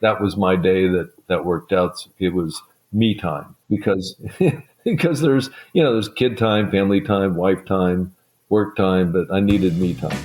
that was my day that worked out. It was me time because because there's kid time, family time, wife time, work time, but I needed me time.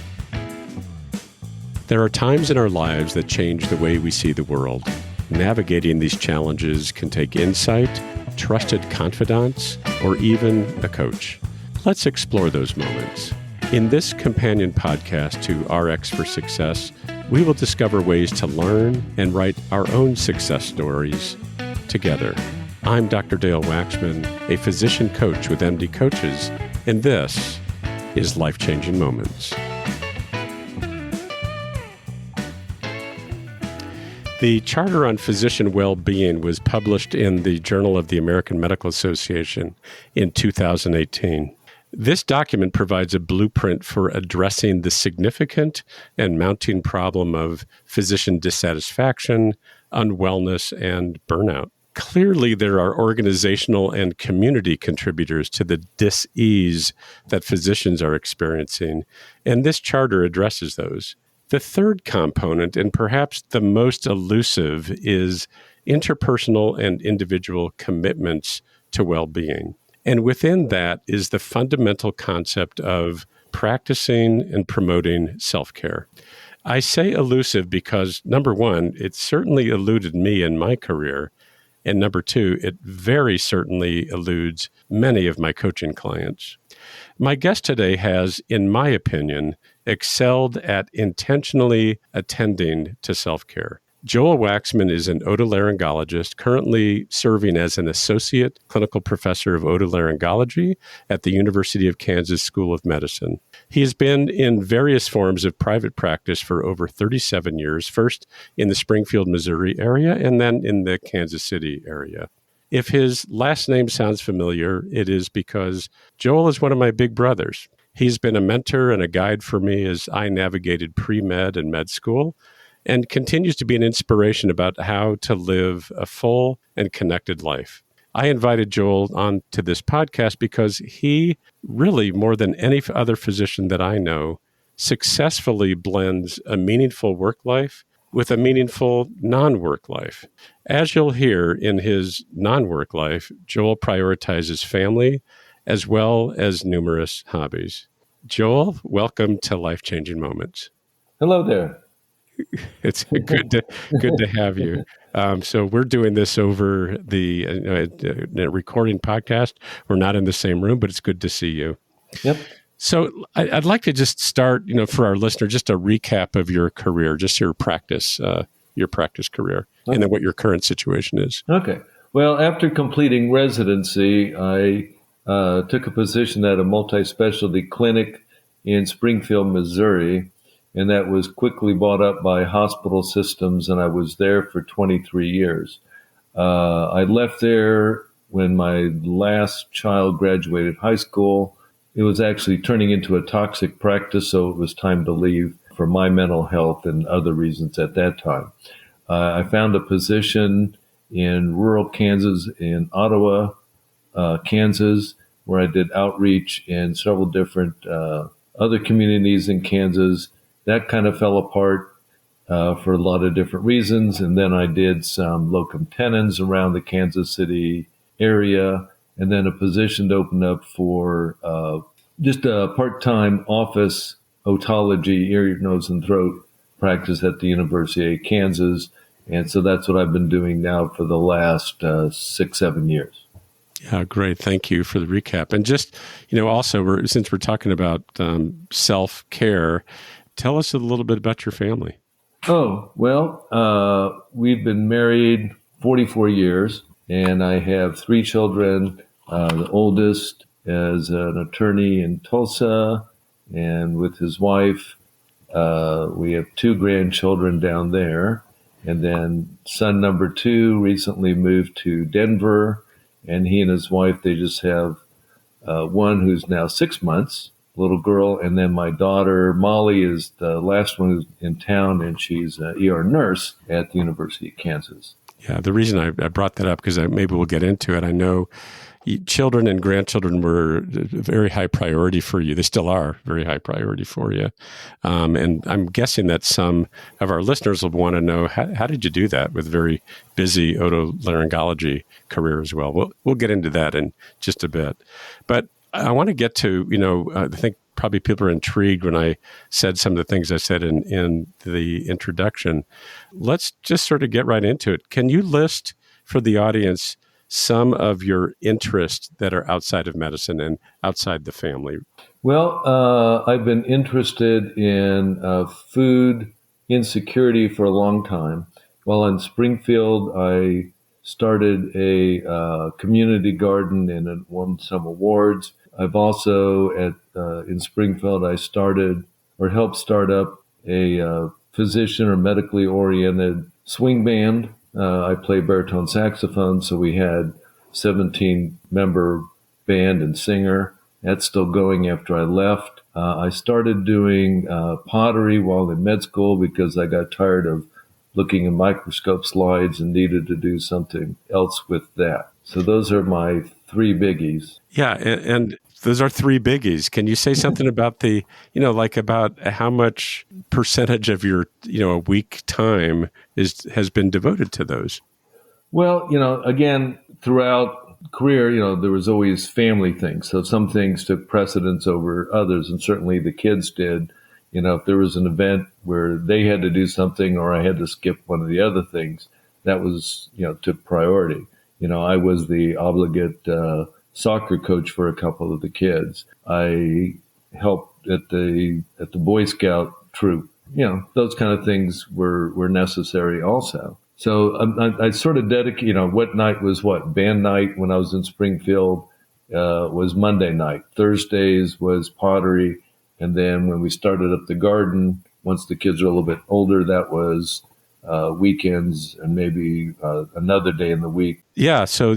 There are times in our lives that change the way we see the world. Navigating these challenges can take insight, trusted confidants, or even a coach. Let's explore those moments. In this companion podcast to RX for Success, we will discover ways to learn and write our own success stories together. I'm Dr. Dale Waxman, a physician coach with MD Coaches, and this is Life-Changing Moments. The Charter on Physician Well-Being was published in the Journal of the American Medical Association in 2018. This document provides a blueprint for addressing the significant and mounting problem of physician dissatisfaction, unwellness, and burnout. Clearly, there are organizational and community contributors to the dis-ease that physicians are experiencing, and this charter addresses those. The third component, and perhaps the most elusive, is interpersonal and individual commitments to well-being. And within that is the fundamental concept of practicing and promoting self-care. I say elusive because, number one, it certainly eluded me in my career. And number two, it very certainly eludes many of my coaching clients. My guest today has, in my opinion, excelled at intentionally attending to self-care. Joel Waxman is an otolaryngologist currently serving as an associate clinical professor of otolaryngology at the University of Kansas School of Medicine. He has been in various forms of private practice for over 37 years, first in the Springfield, Missouri area, and then in the Kansas City area. If his last name sounds familiar, it is because Joel is one of my big brothers. He's been a mentor and a guide for me as I navigated pre-med and med school, and continues to be an inspiration about how to live a full and connected life. I invited Joel on to this podcast because he really, more than any other physician that I know, successfully blends a meaningful work life with a meaningful non-work life. As you'll hear in his non-work life, Joel prioritizes family as well as numerous hobbies. Joel, welcome to Life-Changing Moments. Hello there. It's good to have you. So we're doing this over the recording podcast. We're not in the same room, but it's good to see you. Yep. So I'd like to just start, for our listener, just a recap of your career, just your practice career, okay, and then what your current situation is. Okay. Well, after completing residency, I took a position at a multi-specialty clinic in Springfield, Missouri, and that was quickly bought up by hospital systems, and I was there for 23 years. I left there when my last child graduated high school. It was actually turning into a toxic practice, so it was time to leave for my mental health and other reasons at that time. I found a position in rural Kansas, in Ottawa, Kansas, where I did outreach in several different other communities in Kansas. That kind of fell apart for a lot of different reasons. And then I did some locum tenens around the Kansas City area, and then a position opened up for just a part-time office otology, ear, nose, and throat practice at the University of Kansas. And so that's what I've been doing now for the last 6-7 years. Yeah, great. Thank you for the recap. And just, also, since we're talking about self-care, tell us a little bit about your family. Oh, well, we've been married 44 years, and I have 3 children. The oldest is an attorney in Tulsa, and with his wife, we have 2 grandchildren down there. And then son number 2 recently moved to Denver, and he and his wife, they just have one who's now 6 months, little girl, and then my daughter Molly is the last one who's in town, and she's an ER nurse at the University of Kansas. Yeah, the reason I brought that up, because maybe we'll get into it. I know children and grandchildren were a very high priority for you. They still are very high priority for you. And I'm guessing that some of our listeners will want to know, how did you do that with very busy otolaryngology career as well? We'll get into that in just a bit. But I want to get to, I think probably people are intrigued when I said some of the things I said in the introduction. Let's just sort of get right into it. Can you list for the audience some of your interests that are outside of medicine and outside the family? Well, I've been interested in food insecurity for a long time. While in Springfield, I started a community garden and it won some awards. I've also, in Springfield, I started or helped start up a physician or medically oriented swing band. I play baritone saxophone, so we had 17-member band and singer. That's still going after I left. I started doing pottery while in med school because I got tired of looking at microscope slides and needed to do something else with that. So those are my three biggies. Yeah, and those are three biggies. Can you say something about about how much percentage of your, a week time has been devoted to those? Well, again, throughout career, there was always family things. So some things took precedence over others, and certainly the kids did. If there was an event where they had to do something or I had to skip one of the other things, that was, took priority. I was the obligate soccer coach for a couple of the kids. I helped at the Boy Scout troop. Those kind of things were necessary also. So I sort of dedicate, what night was what? Band night when I was in Springfield was Monday night. Thursdays was pottery. And then when we started up the garden, once the kids were a little bit older, that was weekends and maybe another day in the week. Yeah. So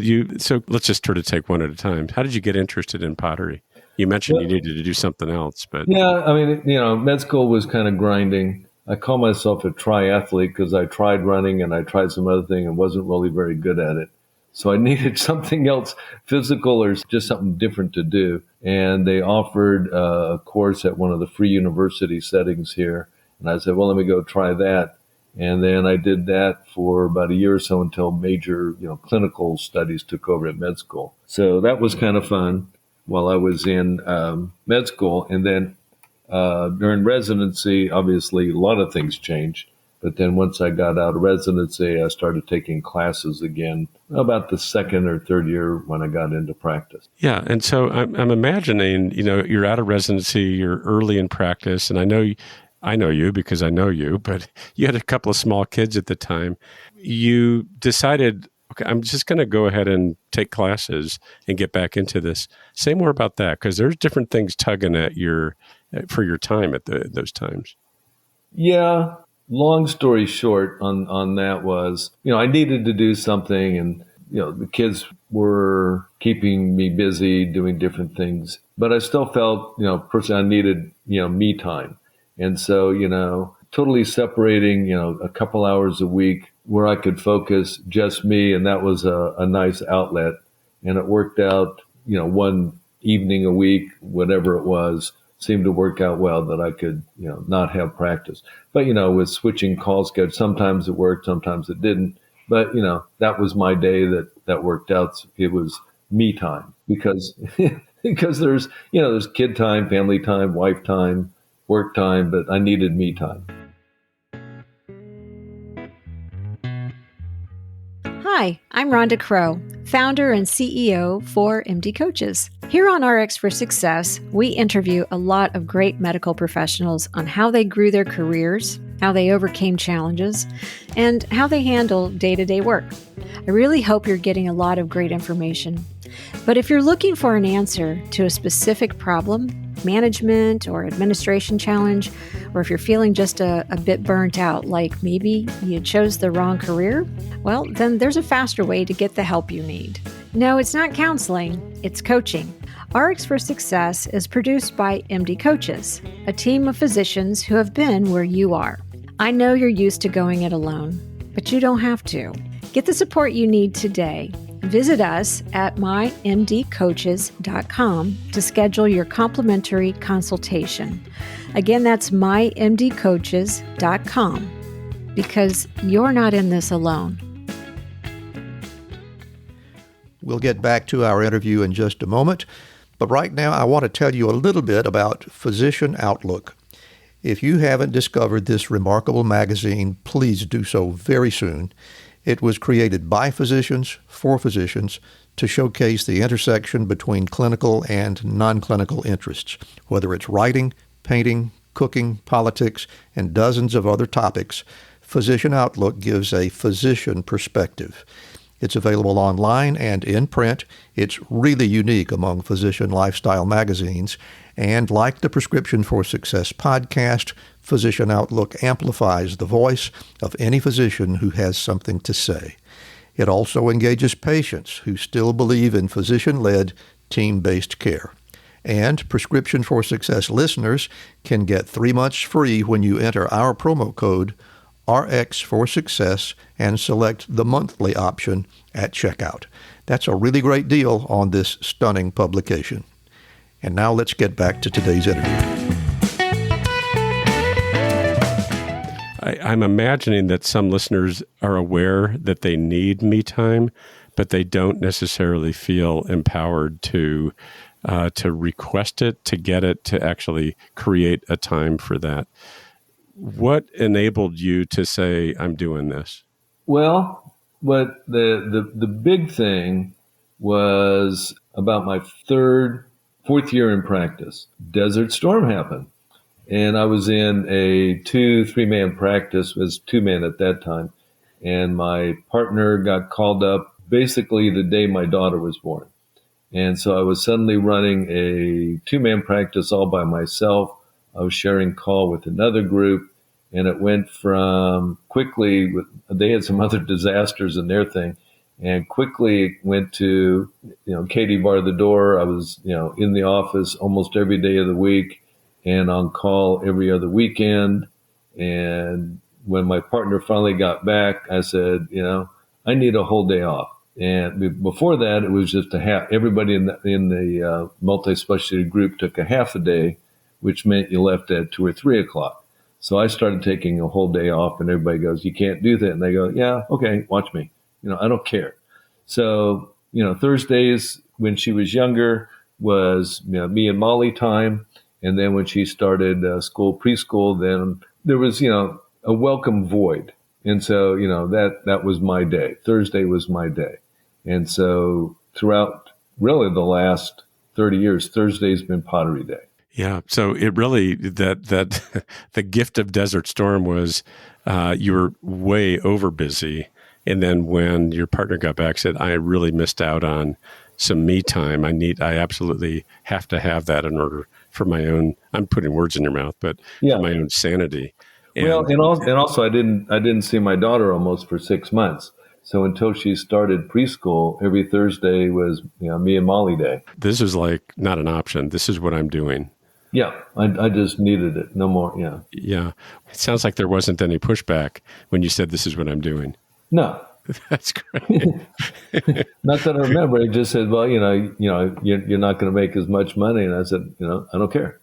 let's just sort of take one at a time. How did you get interested in pottery? You mentioned you needed to do something else, but yeah, I mean, med school was kind of grinding. I call myself a triathlete because I tried running and I tried some other thing and wasn't really very good at it. So I needed something else physical or just something different to do. And they offered a course at one of the free university settings here. And I said, well, let me go try that. And then I did that for about a year or so until major, clinical studies took over at med school. So that was kind of fun while I was in med school. And then during residency, obviously, a lot of things changed. But then once I got out of residency, I started taking classes again about the second or third year when I got into practice. Yeah. And so I'm imagining, you're out of residency, you're early in practice, and I know you because I know you, but you had a couple of small kids at the time. You decided, okay, I'm just going to go ahead and take classes and get back into this. Say more about that, because there's different things tugging at for your time at those times. Yeah. Long story short on that was, I needed to do something and, the kids were keeping me busy doing different things, but I still felt, personally I needed, me time. And so, totally separating, a couple hours a week where I could focus just me. And that was a nice outlet. And it worked out, one evening a week, whatever it was, seemed to work out well that I could, not have practice. But, with switching call schedules, sometimes it worked, sometimes it didn't. But, that was my day that worked out. It was me time because there's, there's kid time, family time, wife time, work time, but I needed me time. Hi, I'm Rhonda Crow, founder and CEO for MD Coaches. Here on RX for Success, we interview a lot of great medical professionals on how they grew their careers, how they overcame challenges, and how they handle day-to-day work. I really hope you're getting a lot of great information. But if you're looking for an answer to a specific problem, management or administration challenge, or if you're feeling just a bit burnt out, like maybe you chose the wrong career, well, then there's a faster way to get the help you need. No, it's not counseling, it's coaching. RX for Success is produced by MD Coaches, a team of physicians who have been where you are. I know you're used to going it alone, but you don't have to. Get the support you need today. Visit us at mymdcoaches.com to schedule your complimentary consultation. Again, that's mymdcoaches.com, because you're not in this alone. We'll get back to our interview in just a moment, but right now I want to tell you a little bit about Physician Outlook. If you haven't discovered this remarkable magazine, please do so very soon. It was created by physicians, for physicians, to showcase the intersection between clinical and non-clinical interests, whether it's writing, painting, cooking, politics, and dozens of other topics. Physician Outlook gives a physician perspective. It's available online and in print. It's really unique among physician lifestyle magazines. And like the Prescription for Success podcast, Physician Outlook amplifies the voice of any physician who has something to say. It also engages patients who still believe in physician-led, team-based care. And Prescription for Success listeners can get 3 months free when you enter our promo code RX for Success and select the monthly option at checkout. That's a really great deal on this stunning publication. And now let's get back to today's interview. I'm imagining that some listeners are aware that they need me time, but they don't necessarily feel empowered to request it, to get it, to actually create a time for that. What enabled you to say, I'm doing this? Well, what the big thing was about my fourth year in practice. Desert Storm happened. And I was in a 2-3-man practice, was 2-man at that time. And my partner got called up basically the day my daughter was born. And so I was suddenly running a 2-man practice all by myself. I was sharing call with another group, and it went from quickly, they had some other disasters in their thing, and quickly went to, Katie barred the door. I was, in the office almost every day of the week and on call every other weekend. And when my partner finally got back, I said, I need a whole day off. And before that, it was just everybody in the multi-specialty group took a half a day, which meant you left at 2 or 3 o'clock. So I started taking a whole day off, and everybody goes, you can't do that. And they go, yeah, okay, watch me. I don't care. So, Thursdays when she was younger was me and Molly time. And then when she started preschool, then there was, a welcome void. And so, that was my day. Thursday was my day. And so throughout really the last 30 years, Thursday's been Pottery Day. Yeah. So it really, that the gift of Desert Storm was you were way over busy. And then when your partner got back, said, I really missed out on some me time. I absolutely have to have that in order for my own, I'm putting words in your mouth, but for my own sanity. And also I didn't see my daughter almost for 6 months. So until she started preschool, every Thursday was, me and Molly day. This is like not an option. This is what I'm doing. Yeah, I just needed it. No more, yeah. Yeah. It sounds like there wasn't any pushback when you said, this is what I'm doing. No. That's great. Not that I remember. It just said, well, you're not going to make as much money. And I said, I don't care.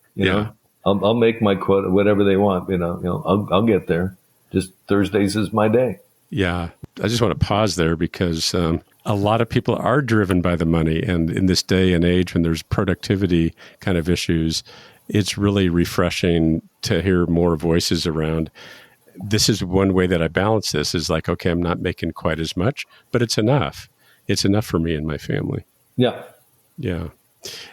I'll make my quota, whatever they want. I'll get there. Just Thursdays is my day. Yeah. I just want to pause there because a lot of people are driven by the money. And in this day and age when there's productivity kind of issues, it's really refreshing to hear more voices around. This is one way that I balance this is like, okay, I'm not making quite as much, but it's enough. It's enough for me and my family. Yeah. Yeah.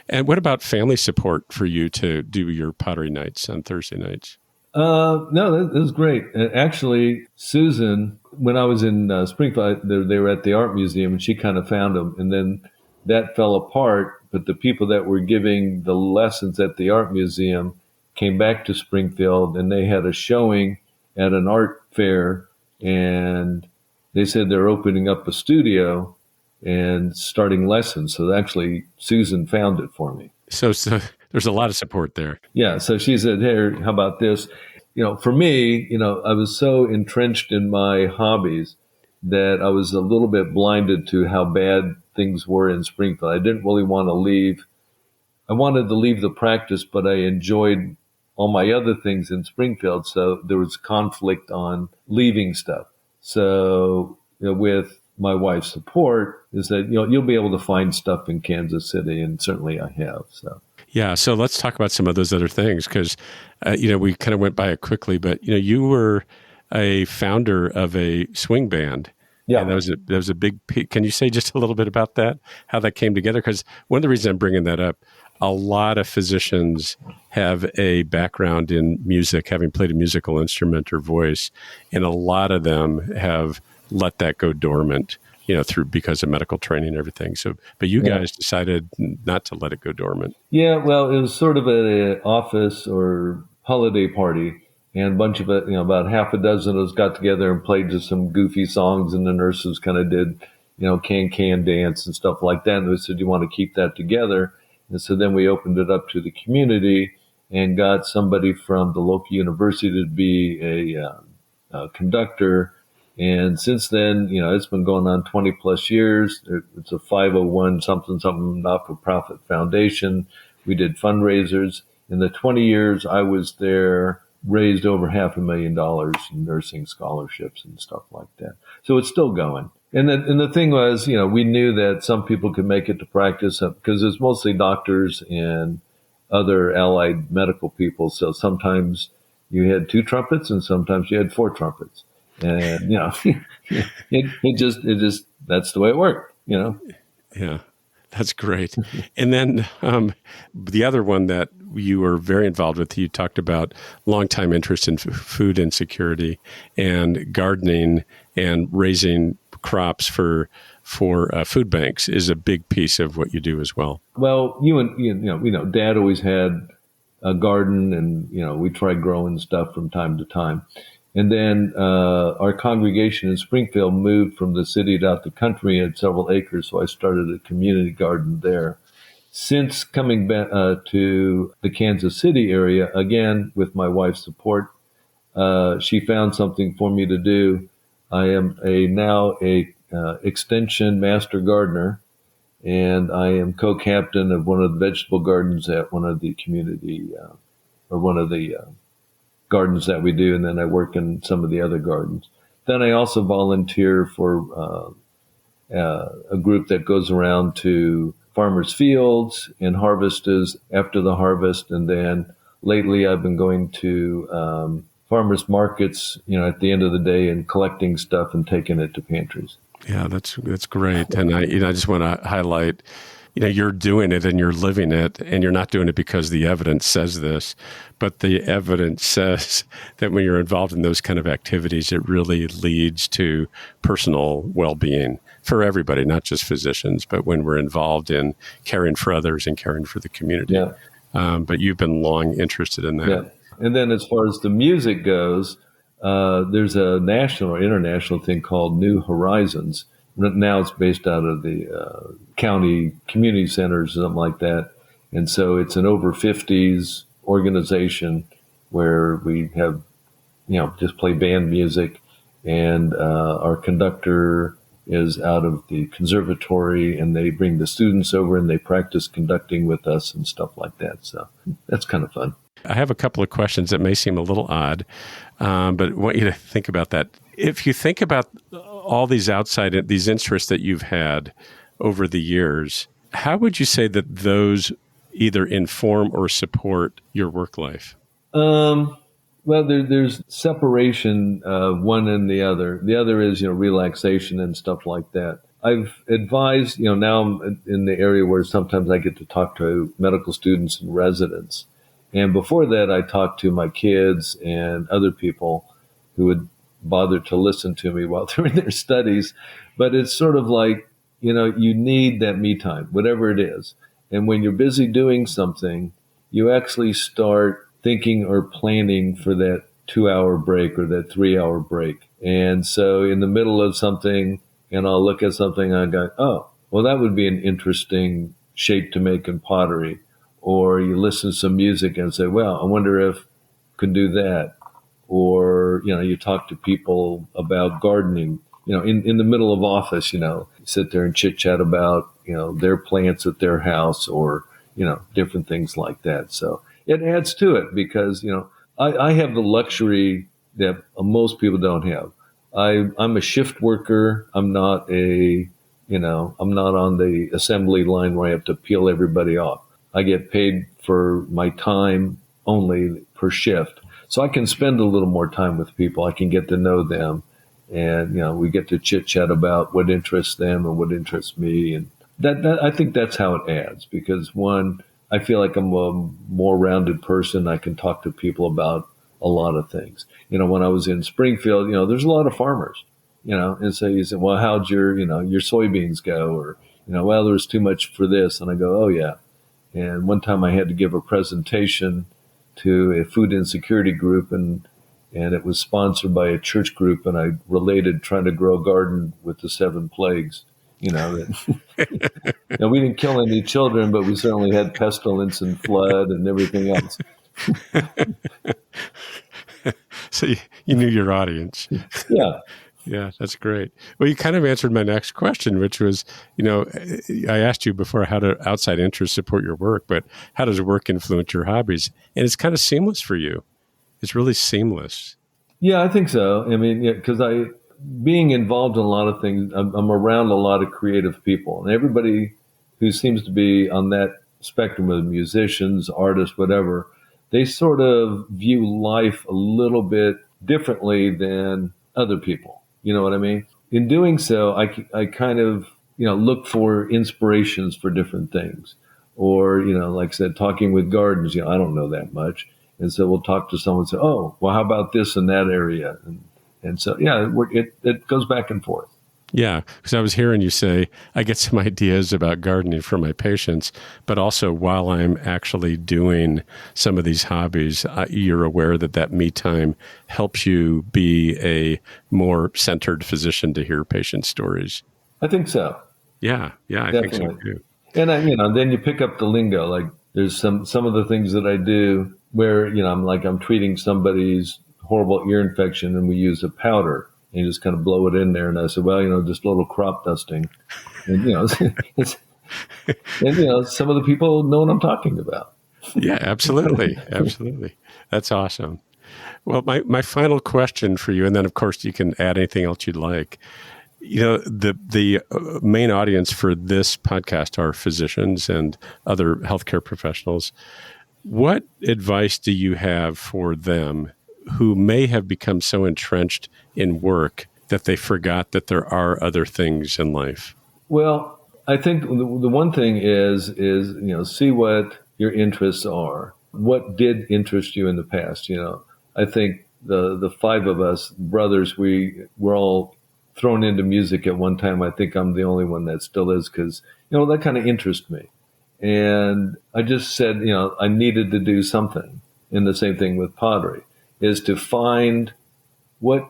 And what about family support for you to do your pottery nights on Thursday nights? No, that was great. Actually, Susan, when I was in Springfield, they were at the art museum and she kind of found them. And then that fell apart. But the people that were giving the lessons at the art museum came back to Springfield and they had a showing at an art fair, and they said they're opening up a studio and starting lessons. So actually, Susan found it for me. So there's a lot of support there. Yeah. So she said, hey, how about this? For me, I was so entrenched in my hobbies that I was a little bit blinded to how bad things were in Springfield. I didn't really want to leave. I wanted to leave the practice, but I enjoyed all my other things in Springfield. So there was conflict on leaving stuff. So with my wife's support is that, you'll be able to find stuff in Kansas City. And certainly I have. So. Yeah. So let's talk about some of those other things because, we kind of went by it quickly, but, you were a founder of a swing band. Yeah. And that was a big piece. Can you say just a little bit about that, how that came together? Because one of the reasons I'm bringing that up, a lot of physicians have a background in music, having played a musical instrument or voice, and a lot of them have let that go dormant, because of medical training and everything. So, but you guys decided not to let it go dormant. Yeah, well, it was sort of an office or holiday party, and a bunch of it, about half a dozen of us got together and played just some goofy songs, and the nurses kind of did, can dance and stuff like that. And they said, "You want to keep that together?" And so then we opened it up to the community and got somebody from the local university to be a conductor. And since then, it's been going on 20 plus years. It's a 501 something not-for-profit foundation. We did fundraisers. In the 20 years I was there, raised over $500,000 in nursing scholarships and stuff like that. So it's still going. And the thing was, we knew that some people could make it to practice because it's mostly doctors and other allied medical people. So sometimes you had 2 trumpets and sometimes you had 4 trumpets. And, it just, that's the way it worked, Yeah, that's great. And then the other one that you were very involved with, you talked about longtime interest in food insecurity and gardening and raising crops for food banks is a big piece of what you do as well. Well, Dad always had a garden, and we tried growing stuff from time to time. And then our congregation in Springfield moved from the city to out the country and had several acres, so I started a community garden there. Since coming back to the Kansas City area, again, with my wife's support, she found something for me to do. I am now a extension master gardener, and I am co-captain of one of the vegetable gardens at one of the community or one of the gardens that we do, and then I work in some of the other gardens. Then I also volunteer for a group that goes around to farmers' fields and harvests after the harvest, and then lately I've been going to farmers markets, at the end of the day and collecting stuff and taking it to pantries. Yeah, that's great. And I just want to highlight, you're doing it and you're living it, and you're not doing it because the evidence says this, but the evidence says that when you're involved in those kind of activities, it really leads to personal well-being for everybody, not just physicians, but when we're involved in caring for others and caring for the community. Yeah. But you've been long interested in that. Yeah. And then as far as the music goes, there's a national or international thing called New Horizons. Now it's based out of the county community centers, something like that. And so it's an over 50s organization where we have, just play band music. And our conductor is out of the conservatory, and they bring the students over and they practice conducting with us and stuff like that. So that's kind of fun. I have a couple of questions that may seem a little odd, but I want you to think about that. If you think about all these these interests that you've had over the years, how would you say that those either inform or support your work life? Well, there's separation, one and the other. The other is, relaxation and stuff like that. I've advised, now I'm in the area where sometimes I get to talk to medical students and residents. And before that, I talked to my kids and other people who would bother to listen to me while they're in their studies. But it's sort of like, you need that me time, whatever it is. And when you're busy doing something, you actually start thinking or planning for that 2-hour break or that 3-hour break. And so in the middle of something, and I'll look at something and I go, oh, well, that would be an interesting shape to make in pottery. Or you listen to some music and say, well, I wonder if I could do that. Or, you talk to people about gardening in the middle of office, sit there and chit chat about, their plants at their house or, different things like that. So it adds to it because, I have the luxury that most people don't have. I'm a shift worker. I'm not I'm not on the assembly line where I have to peel everybody off. I get paid for my time only per shift. So I can spend a little more time with people. I can get to know them. And, we get to chit chat about what interests them and what interests me. And that I think that's how it adds because one, I feel like I'm a more rounded person. I can talk to people about a lot of things. When I was in Springfield, there's a lot of farmers, and so you say, well, how'd your soybeans go? Or, well, there's too much for this. And I go, oh yeah. And one time I had to give a presentation to a food insecurity group and it was sponsored by a church group. And I related trying to grow a garden with the 7 plagues, Now, we didn't kill any children, but we certainly had pestilence and flood and everything else. So you knew your audience. Yeah. Yeah, that's great. Well, you kind of answered my next question, which was, I asked you before how do outside interests support your work, but how does work influence your hobbies? And it's kind of seamless for you. It's really seamless. Yeah, I think so. I mean, because being involved in a lot of things, I'm around a lot of creative people, and everybody who seems to be on that spectrum of musicians, artists, whatever, they sort of view life a little bit differently than other people. You know what I mean? In doing so, I kind of, look for inspirations for different things. Or, like I said, talking with gardens, I don't know that much. And so we'll talk to someone and say, oh, well, how about this in that area? And so, yeah, it goes back and forth. Yeah, because I was hearing you say, I get some ideas about gardening for my patients, but also while I'm actually doing some of these hobbies, you're aware that me time helps you be a more centered physician to hear patient stories. I think so. Yeah, I Definitely. think so too. And then you pick up the lingo. Like there's some of the things that I do where, I'm treating somebody's horrible ear infection and we use a powder. And you just kind of blow it in there. And I said, well, just a little crop dusting. And, some of the people know what I'm talking about. Yeah, absolutely. Absolutely. That's awesome. Well, my final question for you, and then, of course, you can add anything else you'd like. The main audience for this podcast are physicians and other healthcare professionals. What advice do you have for them who may have become so entrenched in work that they forgot that there are other things in life? Well, I think the one thing is see what your interests are. What did interest you in the past? I think the 5 of us brothers, we're all thrown into music at one time. I think I'm the only one that still is because that kind of interests me. And I just said I needed to do something. And the same thing with pottery is to find what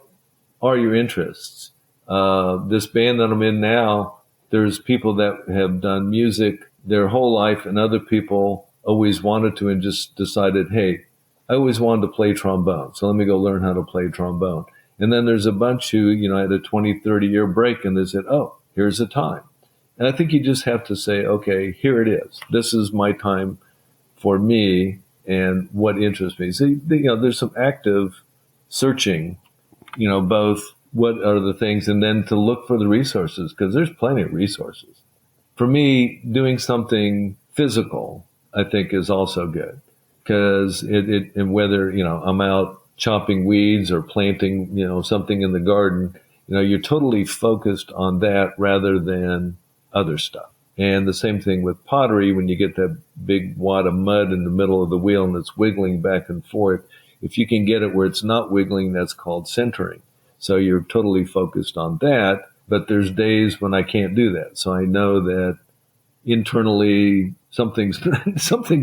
are your interests. This band that I'm in now, there's people that have done music their whole life and other people always wanted to and just decided, hey, I always wanted to play trombone, so let me go learn how to play trombone. And then there's a bunch who, had a 20, 30-year break and they said, oh, here's the time. And I think you just have to say, okay, here it is. This is my time for me and what interests me. So, there's some active searching, both what are the things and then to look for the resources because there's plenty of resources. For me, doing something physical, I think is also good because and whether, I'm out chopping weeds or planting, something in the garden, you're totally focused on that rather than other stuff. And the same thing with pottery, when you get that big wad of mud in the middle of the wheel and it's wiggling back and forth, if you can get it where it's not wiggling, that's called centering. So you're totally focused on that, but there's days when I can't do that. So I know that internally something's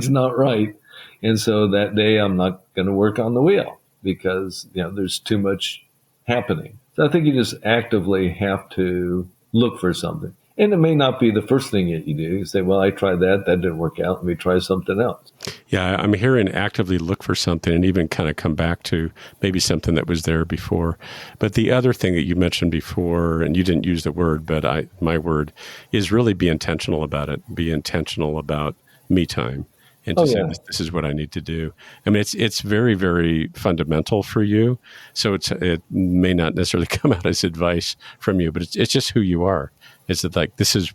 not right. And so that day I'm not going to work on the wheel because, there's too much happening. So I think you just actively have to look for something. And it may not be the first thing that you do. You say, well, I tried that. That didn't work out. Let me try something else. Yeah, I'm hearing actively look for something and even kind of come back to maybe something that was there before. But the other thing that you mentioned before, and you didn't use the word, but my word, is really be intentional about it. Be intentional about me time. And to say, this is what I need to do. I mean, it's very, very fundamental for you. So it may not necessarily come out as advice from you, but it's just who you are. It's that, like, this is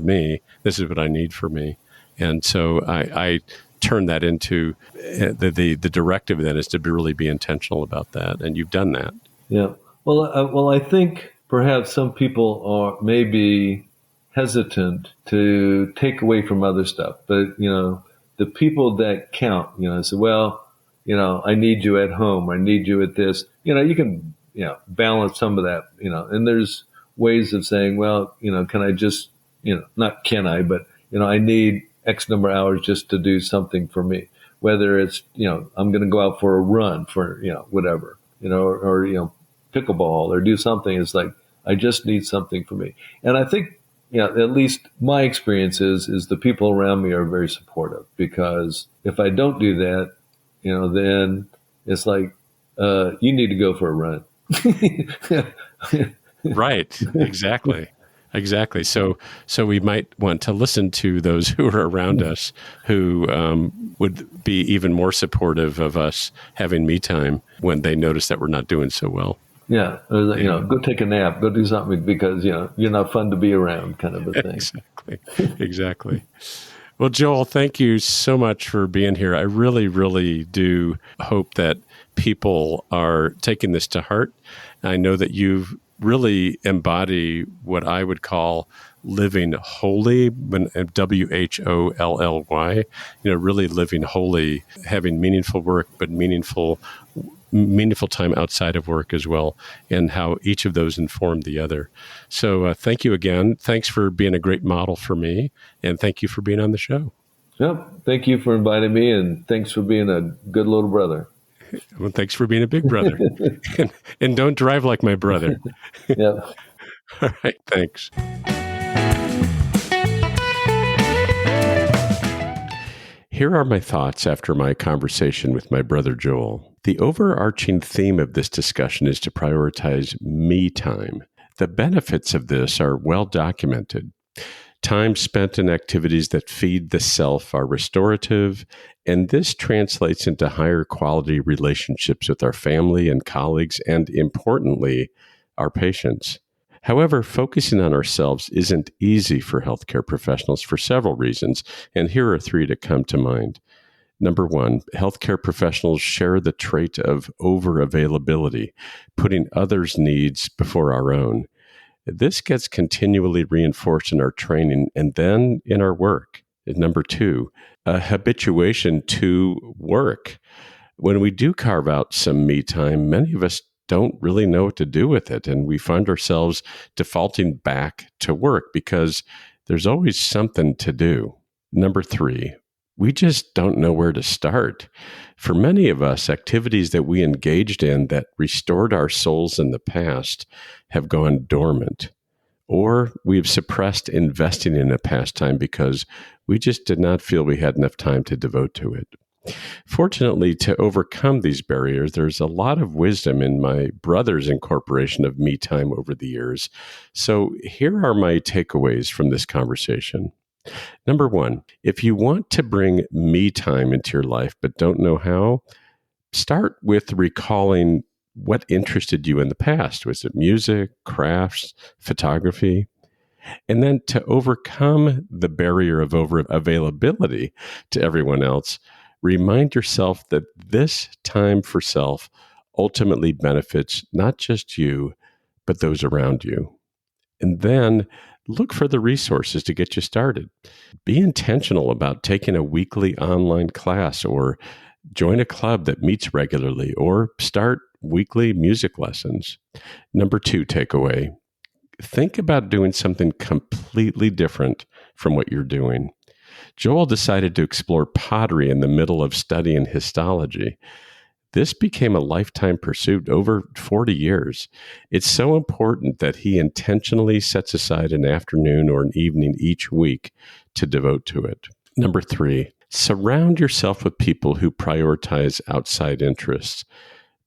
me. This is what I need for me. And so I turn that into the directive then is to really be intentional about that. And you've done that. Yeah. Well, I think perhaps some people are maybe hesitant to take away from other stuff, but the people that count, say, well, I need you at home. I need you at this. You can, balance some of that, and there's ways of saying, well, can I just, not can I, but, I need X number of hours just to do something for me, whether it's, I'm going to go out for a run for, whatever, or pickleball or do something. It's like, I just need something for me. And I think, at least my experience is the people around me are very supportive, because if I don't do that, then it's like, you need to go for a run. Right. Exactly. So we might want to listen to those who are around us who would be even more supportive of us having me time when they notice that we're not doing so well. Yeah, go take a nap, go do something, because you're not fun to be around, kind of a thing. Exactly. Well, Joel, thank you so much for being here. I really, really do hope that people are taking this to heart. I know that you've really embody what I would call living wholly, WHOLLY, really living wholly, having meaningful work, but meaningful time outside of work as well, and how each of those inform the other. So thank you again. Thanks for being a great model for me, and thank you for being on the show. Yep. Thank you for inviting me, and thanks for being a good little brother. Well, thanks for being a big brother. and don't drive like my brother. Yeah. All right. Thanks. Here are my thoughts after my conversation with my brother Joel. The overarching theme of this discussion is to prioritize me time. The benefits of this are well documented. Time spent in activities that feed the self are restorative, and this translates into higher quality relationships with our family and colleagues, and importantly, our patients. However, focusing on ourselves isn't easy for healthcare professionals for several reasons, and here are three to come to mind. Number one, healthcare professionals share the trait of over-availability, putting others' needs before our own. This gets continually reinforced in our training and then in our work. Number two, a habituation to work. When we do carve out some me time, many of us don't really know what to do with it, and we find ourselves defaulting back to work because there's always something to do. Number three, we just don't know where to start. For many of us, activities that we engaged in that restored our souls in the past have gone dormant, or we've suppressed investing in a pastime because we just did not feel we had enough time to devote to it. Fortunately, to overcome these barriers, there's a lot of wisdom in my brother's incorporation of me time over the years. So here are my takeaways from this conversation. Number one, if you want to bring me time into your life but don't know how, start with recalling what interested you in the past. Was it music, crafts, photography? And then to overcome the barrier of over-availability to everyone else, remind yourself that this time for self ultimately benefits not just you, but those around you. And then look for the resources to get you started. Be intentional about taking a weekly online class, or join a club that meets regularly, or start weekly music lessons. Number two takeaway, think about doing something completely different from what you're doing. Joel decided to explore pottery in the middle of studying histology. This became a lifetime pursuit over 40 years. It's so important that he intentionally sets aside an afternoon or an evening each week to devote to it. Number 3, surround yourself with people who prioritize outside interests.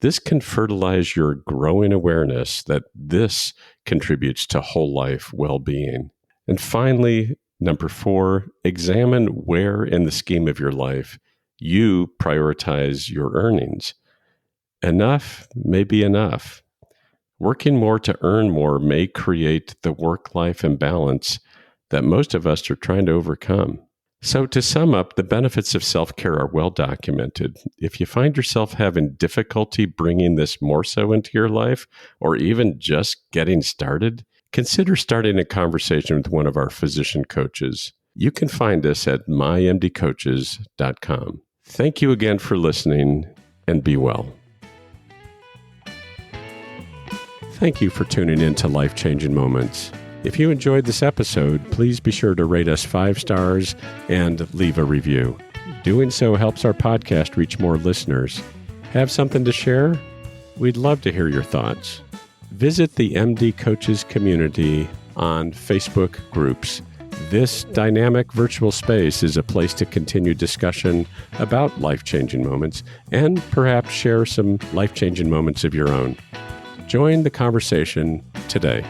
This can fertilize your growing awareness that this contributes to whole life well-being. And finally, number 4, examine where in the scheme of your life you prioritize your earnings. Enough may be enough. Working more to earn more may create the work-life imbalance that most of us are trying to overcome. So to sum up, the benefits of self-care are well documented. If you find yourself having difficulty bringing this more so into your life, or even just getting started, consider starting a conversation with one of our physician coaches. You can find us at mymdcoaches.com. Thank you again for listening, and be well. Thank you for tuning in to Life-Changing Moments. If you enjoyed this episode, please be sure to rate us 5 stars and leave a review. Doing so helps our podcast reach more listeners. Have something to share? We'd love to hear your thoughts. Visit the MD Coaches community on Facebook groups. This dynamic virtual space is a place to continue discussion about life-changing moments and perhaps share some life-changing moments of your own. Join the conversation today.